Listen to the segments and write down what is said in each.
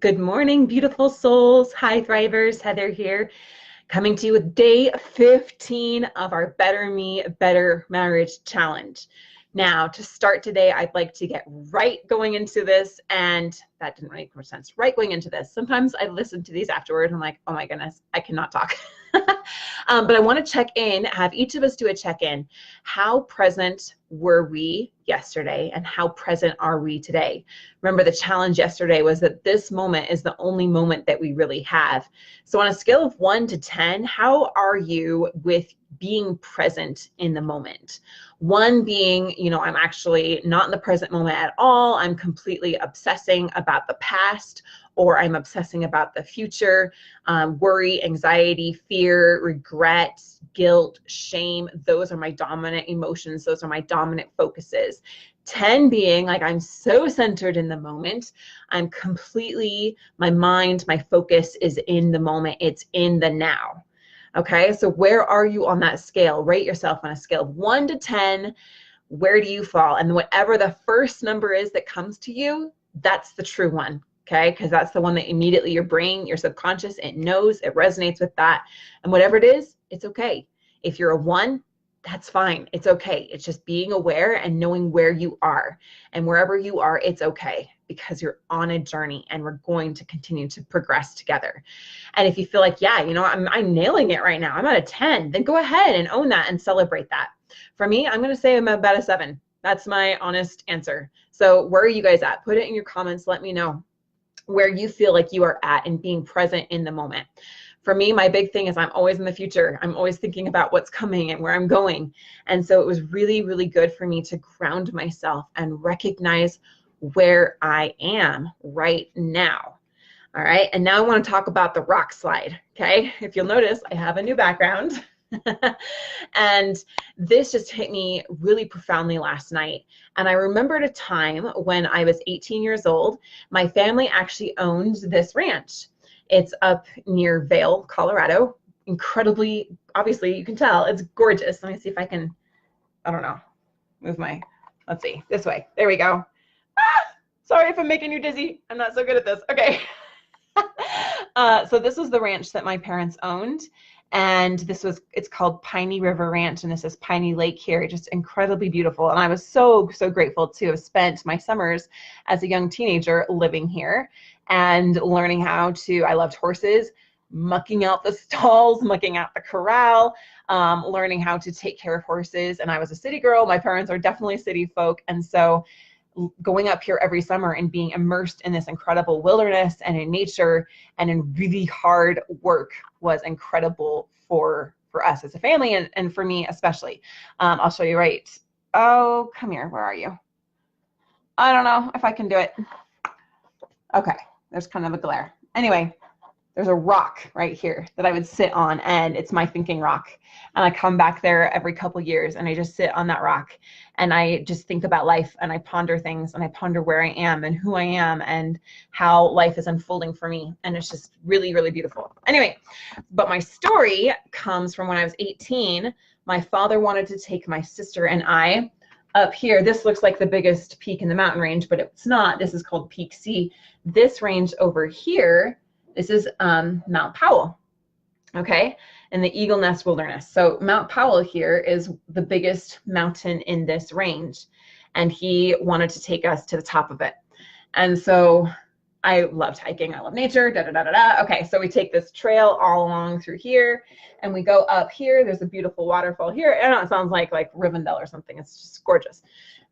Good morning, beautiful souls. Hi, Thrivers. Heather here, coming to you with day 15 of our Better Me, Better Marriage Challenge. Now, to start today, I'd like to get right going into this, and that didn't make much sense. Right going into this. Sometimes I listen to these afterward, and I'm like, oh my goodness, I cannot talk. But I want to check in, have each of us do a check-in. How present were we yesterday, and how present are we today? Remember, the challenge yesterday was that this moment is the only moment that we really have. So on a scale of 1 to 10, how are you with being present in the moment? 1 being, I'm actually not in the present moment at all. I'm completely obsessing about the past, or I'm obsessing about the future. Worry, anxiety, fear, regret, guilt, shame. Those are my dominant emotions. Those are my dominant focuses. 10 being like, I'm so centered in the moment. I'm completely, my mind, my focus is in the moment. It's in the now. Okay, so where are you on that scale? Rate yourself on a scale of 1 to 10. Where do you fall? And whatever the first number is that comes to you, that's the true one. Okay, because that's the one that immediately your brain, your subconscious, it knows, it resonates with that. And whatever it is, it's okay. If you're a 1, that's fine. It's okay. It's just being aware and knowing where you are. And wherever you are, it's okay, because you're on a journey and we're going to continue to progress together. And if you feel like, yeah, I'm nailing it right now, I'm at a 10, then go ahead and own that and celebrate that. For me, I'm going to say I'm about a 7. That's my honest answer. So where are you guys at? Put it in your comments. Let me know where you feel like you are at and being present in the moment. For me, my big thing is I'm always in the future. I'm always thinking about what's coming and where I'm going. And so it was really, really good for me to ground myself and recognize where I am right now. All right, and now I want to talk about the rock slide. Okay, if you'll notice, I have a new background. And this just hit me really profoundly last night. And I remembered a time when I was 18 years old. My family actually owned this ranch. It's up near Vail, Colorado. Incredibly, obviously, you can tell it's gorgeous. Let me see if I can, I don't know, move my, let's see, this way. There we go. Ah, sorry if I'm making you dizzy. I'm not so good at this. Okay. So this was the ranch that my parents owned, and it's called Piney River Ranch, and this is Piney Lake here, just incredibly beautiful. And I was so, so grateful to have spent my summers as a young teenager living here and learning I loved horses, mucking out the stalls, mucking out the corral, learning how to take care of horses. And I was a city girl. My parents are definitely city folk. And so going up here every summer and being immersed in this incredible wilderness and in nature and in really hard work was incredible for us as a family, and for me especially. I'll show you right. Oh, come here. Where are you? I don't know if I can do it. Okay, there's kind of a glare. Anyway, there's a rock right here that I would sit on, and it's my thinking rock. And I come back there every couple years and I just sit on that rock and I just think about life, and I ponder things, and I ponder where I am and who I am and how life is unfolding for me. And it's just really, really beautiful. Anyway, but my story comes from when I was 18. My father wanted to take my sister and I up here. This looks like the biggest peak in the mountain range, but it's not. This is called Peak C. This range over here, this is Mount Powell, okay, in the Eagle Nest Wilderness. So Mount Powell here is the biggest mountain in this range, and he wanted to take us to the top of it. And so I loved hiking. I love nature, da, da, da, da, da. Okay, so we take this trail all along through here, and we go up here. There's a beautiful waterfall here. I don't know, it sounds like Rivendell or something. It's just gorgeous.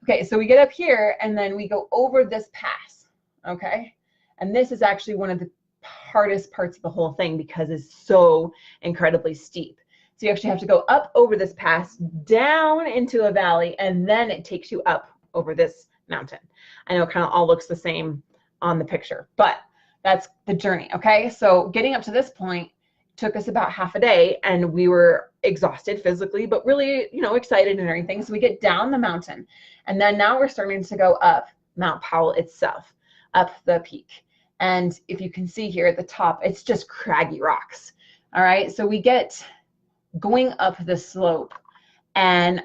Okay, so we get up here, and then we go over this pass, okay? And this is actually one of the hardest parts of the whole thing because it's so incredibly steep. So you actually have to go up over this pass, down into a valley, and then it takes you up over this mountain. I know it kind of all looks the same on the picture, but that's the journey, okay? So getting up to this point took us about half a day, and we were exhausted physically, but really, excited and everything. So we get down the mountain, and then now we're starting to go up Mount Powell itself, up the peak. And if you can see here at the top, it's just craggy rocks. All right, so we get going up the slope, and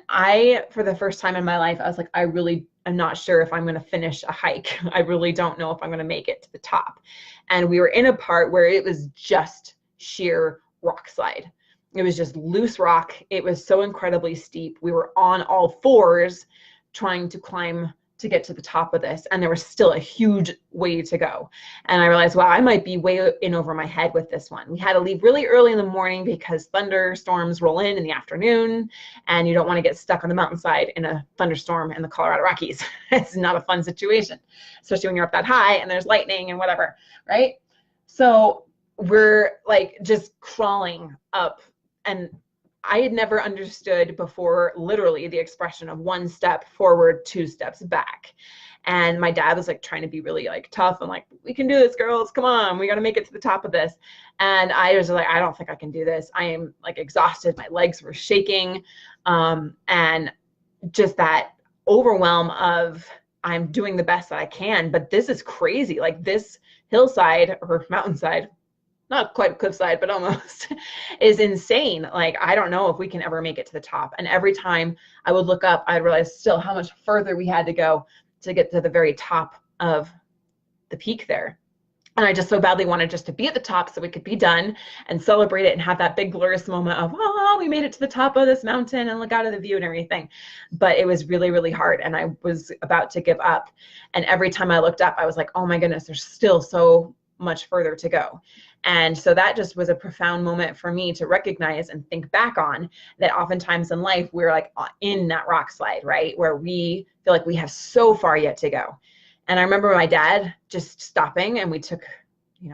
for the first time in my life, I was like, I really I'm not sure if I'm going to finish a hike. I really don't know if I'm going to make it to the top. And we were in a part where it was just sheer rock slide. It was just loose rock. It was so incredibly steep. We were on all fours trying to climb to get to the top of this, and there was still a huge way to go. And I realized, wow, I might be way in over my head with this one. We had to leave really early in the morning because thunderstorms roll in the afternoon, and you don't want to get stuck on the mountainside in a thunderstorm in the Colorado Rockies. It's not a fun situation, especially when you're up that high and there's lightning and whatever, right? So we're like just crawling up, and I had never understood before literally the expression of 1 step forward, 2 steps back. And my dad was like trying to be really like tough and like, we can do this, girls, come on, we got to make it to the top of this. And I was like, I don't think I can do this. I am like exhausted. My legs were shaking. And just that overwhelm of I'm doing the best that I can, but this is crazy. Like this hillside or mountainside, not quite cliffside, but almost, is insane. Like, I don't know if we can ever make it to the top. And every time I would look up, I'd realize still how much further we had to go to get to the very top of the peak there. And I just so badly wanted just to be at the top so we could be done and celebrate it and have that big glorious moment of, oh, we made it to the top of this mountain and look out at the view and everything. But it was really, really hard. And I was about to give up. And every time I looked up, I was like, oh my goodness, there's still so much further to go. And so that just was a profound moment for me to recognize and think back on that oftentimes in life, we're like in that rock slide, right? Where we feel like we have so far yet to go. And I remember my dad just stopping, and we took,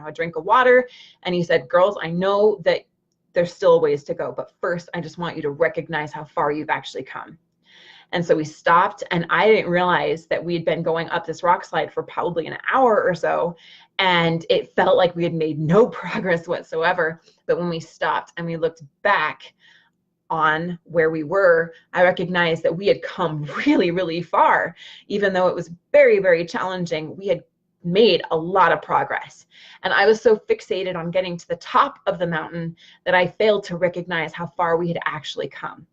a drink of water, and he said, girls, I know that there's still a ways to go, but first I just want you to recognize how far you've actually come. And so we stopped, and I didn't realize that we had been going up this rock slide for probably an hour or so, and it felt like we had made no progress whatsoever. But when we stopped and we looked back on where we were, I recognized that we had come really, really far. Even though it was very, very challenging, we had made a lot of progress. And I was so fixated on getting to the top of the mountain that I failed to recognize how far we had actually come.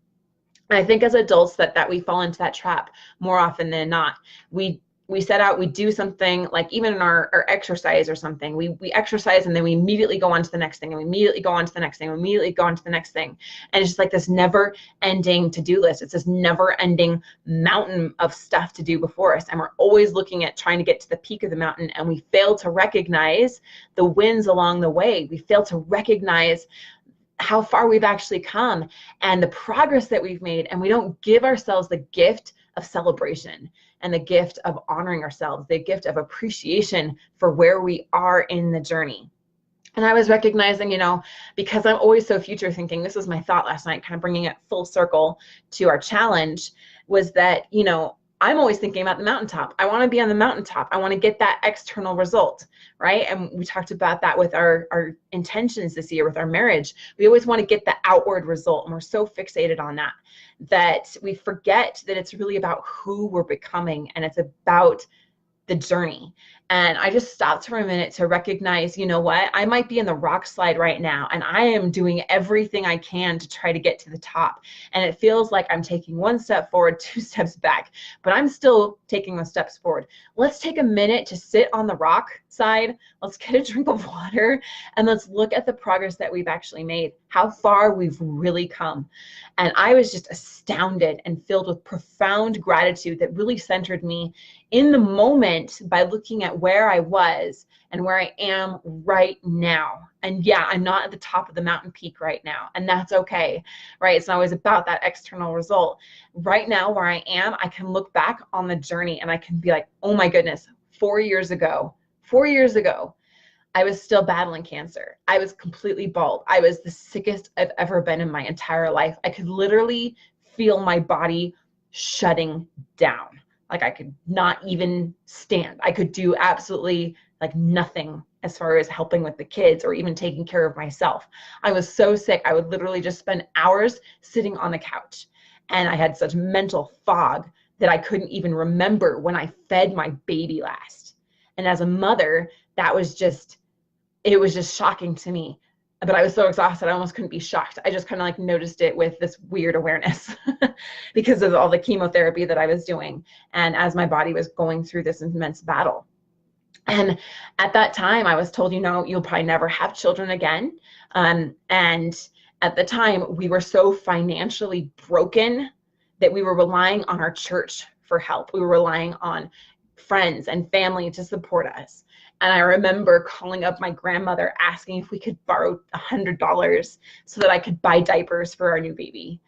And I think as adults that we fall into that trap more often than not. We set out, we do something, like even in our exercise or something, we exercise, and then we immediately go on to the next thing, and we immediately go on to the next thing, and we immediately go on to the next thing. And it's just like this never ending to-do list. It's this never ending mountain of stuff to do before us. And we're always looking at trying to get to the peak of the mountain, and we fail to recognize the wins along the way. We fail to recognize how far we've actually come and the progress that we've made. And we don't give ourselves the gift of celebration and the gift of honoring ourselves, the gift of appreciation for where we are in the journey. And I was recognizing, because I'm always so future thinking, this was my thought last night, kind of bringing it full circle to our challenge, was that, I'm always thinking about the mountaintop. I want to be on the mountaintop. I want to get that external result, right? And we talked about that with our intentions this year with our marriage. We always want to get the outward result, and we're so fixated on that we forget that it's really about who we're becoming, and it's about the journey. And I just stopped for a minute to recognize, what? I might be in the rock slide right now, and I am doing everything I can to try to get to the top. And it feels like I'm taking 1 step forward, 2 steps back, but I'm still taking those steps forward. Let's take a minute to sit on the rock side. Let's get a drink of water, and let's look at the progress that we've actually made, how far we've really come. And I was just astounded and filled with profound gratitude that really centered me in the moment by looking at where I was and where I am right now. And yeah, I'm not at the top of the mountain peak right now, and that's okay, right? It's not always about that external result. Right now, where I am, I can look back on the journey and I can be like, oh my goodness, 4 years ago, I was still battling cancer. I was completely bald. I was the sickest I've ever been in my entire life. I could literally feel my body shutting down. Like I could not even stand. I could do absolutely like nothing as far as helping with the kids or even taking care of myself. I was so sick. I would literally just spend hours sitting on the couch. And I had such mental fog that I couldn't even remember when I fed my baby last. And as a mother, it was just shocking to me. but I was so exhausted, I almost couldn't be shocked. I just kind of like noticed it with this weird awareness because of all the chemotherapy that I was doing. And as my body was going through this immense battle. And at that time, I was told, you'll probably never have children again. And at the time, we were so financially broken that we were relying on our church for help. We were relying on friends and family to support us. And I remember calling up my grandmother asking if we could borrow $100 so that I could buy diapers for our new baby.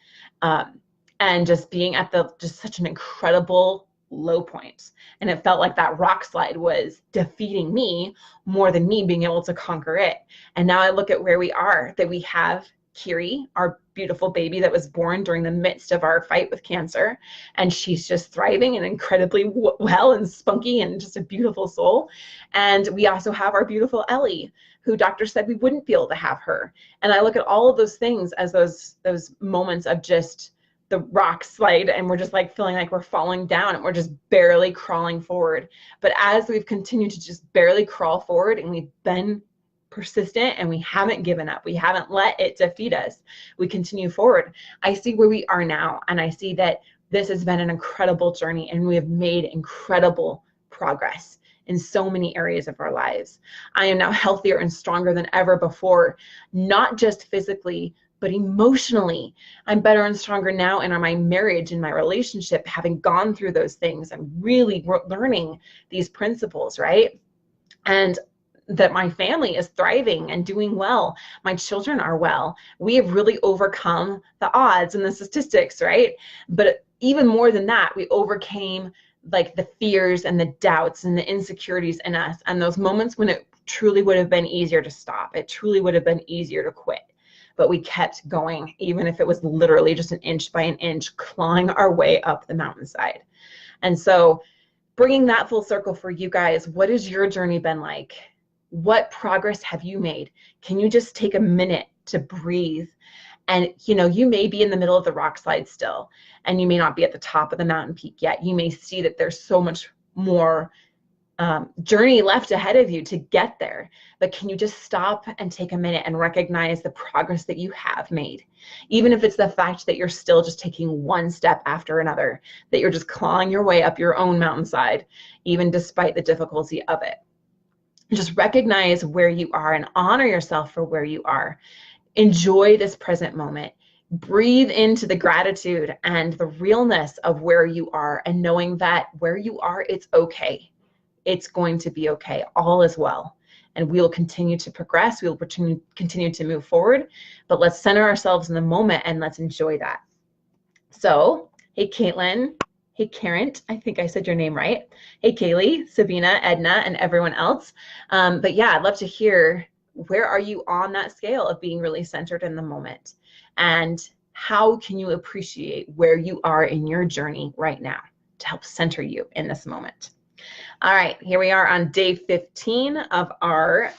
And just being at just such an incredible low point. And it felt like that rock slide was defeating me more than me being able to conquer it. And now I look at where we are, that we have Kiri, our beautiful baby that was born during the midst of our fight with cancer. And she's just thriving and incredibly well and spunky and just a beautiful soul. And we also have our beautiful Ellie, who doctors said we wouldn't be able to have her. And I look at all of those things as those moments of just the rock slide, and we're just like feeling like we're falling down and we're just barely crawling forward. But as we've continued to just barely crawl forward, and we've been persistent and we haven't given up, we haven't let it defeat us, we continue forward, I see where we are now, and I see that this has been an incredible journey, and we have made incredible progress in so many areas of our lives. I am now healthier and stronger than ever before, not just physically, but emotionally. I'm better and stronger now in my marriage, in my relationship, having gone through those things and really learning these principles, right? And that my family is thriving and doing well. My children are well. We have really overcome the odds and the statistics, right? But even more than that, we overcame like the fears and the doubts and the insecurities in us, and those moments when it truly would have been easier to stop. It truly would have been easier to quit. But we kept going, even if it was literally just an inch by an inch, clawing our way up the mountainside. And so bringing that full circle for you guys, what has your journey been like? What progress have you made? Can you just take a minute to breathe? And you may be in the middle of the rock slide still, and you may not be at the top of the mountain peak yet. You may see that there's so much more journey left ahead of you to get there. But can you just stop and take a minute and recognize the progress that you have made? Even if it's the fact that you're still just taking one step after another, that you're just clawing your way up your own mountainside, even despite the difficulty of it. Just recognize where you are and honor yourself for where you are. Enjoy this present moment. Breathe into the gratitude and the realness of where you are, and knowing that where you are, it's okay. It's going to be okay. All is well. And we will continue to progress. We will continue to move forward. But let's center ourselves in the moment and let's enjoy that. So, hey, Caitlin. Hey, Karen. I think I said your name right. Hey, Kaylee, Sabina, Edna, and everyone else. But yeah, I'd love to hear, where are you on that scale of being really centered in the moment? And how can you appreciate where you are in your journey right now to help center you in this moment? All right, here we are on day 15 of our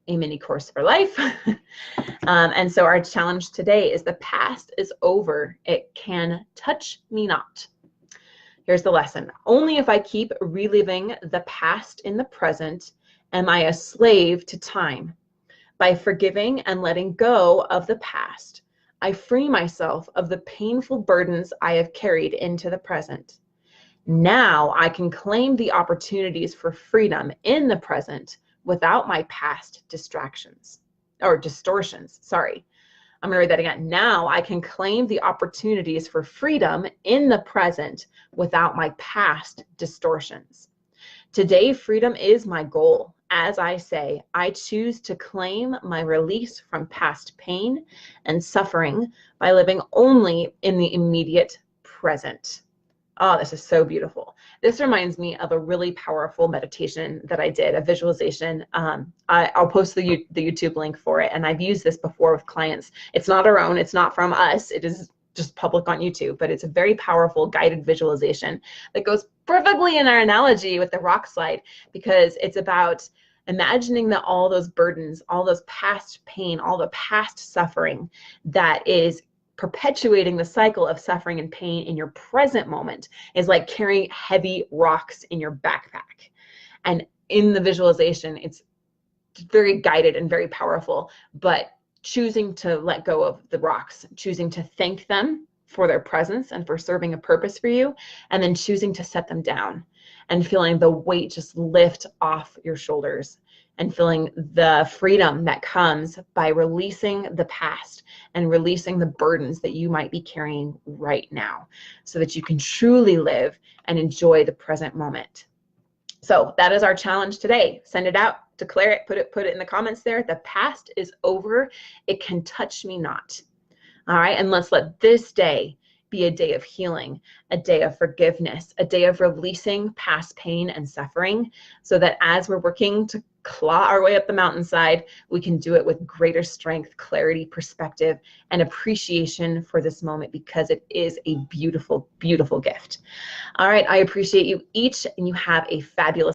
A Mini Course for Life. And so our challenge today is: the past is over. It can touch me not. Here's the lesson. Only if I keep reliving the past in the present am I a slave to time. By forgiving and letting go of the past, I free myself of the painful burdens I have carried into the present. Now I can claim the opportunities for freedom in the present without my past distortions. I'm going to read that again. Now I can claim the opportunities for freedom in the present without my past distortions. Today, freedom is my goal. As I say, I choose to claim my release from past pain and suffering by living only in the immediate present. Oh, this is so beautiful. This reminds me of a really powerful meditation that I did, a visualization. I'll post the YouTube link for it, and I've used this before with clients. It's not our own. It's not from us. It is just public on YouTube, but it's a very powerful guided visualization that goes perfectly in our analogy with the rock slide, because it's about imagining that all those burdens, all those past pain, all the past suffering that is perpetuating the cycle of suffering and pain in your present moment is like carrying heavy rocks in your backpack. And in the visualization, it's very guided and very powerful, but choosing to let go of the rocks, choosing to thank them for their presence and for serving a purpose for you, and then choosing to set them down and feeling the weight just lift off your shoulders and feeling the freedom that comes by releasing the past and releasing the burdens that you might be carrying right now so that you can truly live and enjoy the present moment. So that is our challenge today. Send it out, declare it, put it in the comments there. The past is over. It can touch me not. All right, and let's let this day be a day of healing, a day of forgiveness, a day of releasing past pain and suffering, so that as we're working to claw our way up the mountainside, we can do it with greater strength, clarity, perspective, and appreciation for this moment, because it is a beautiful, beautiful gift. All right, I appreciate you each, and you have a fabulous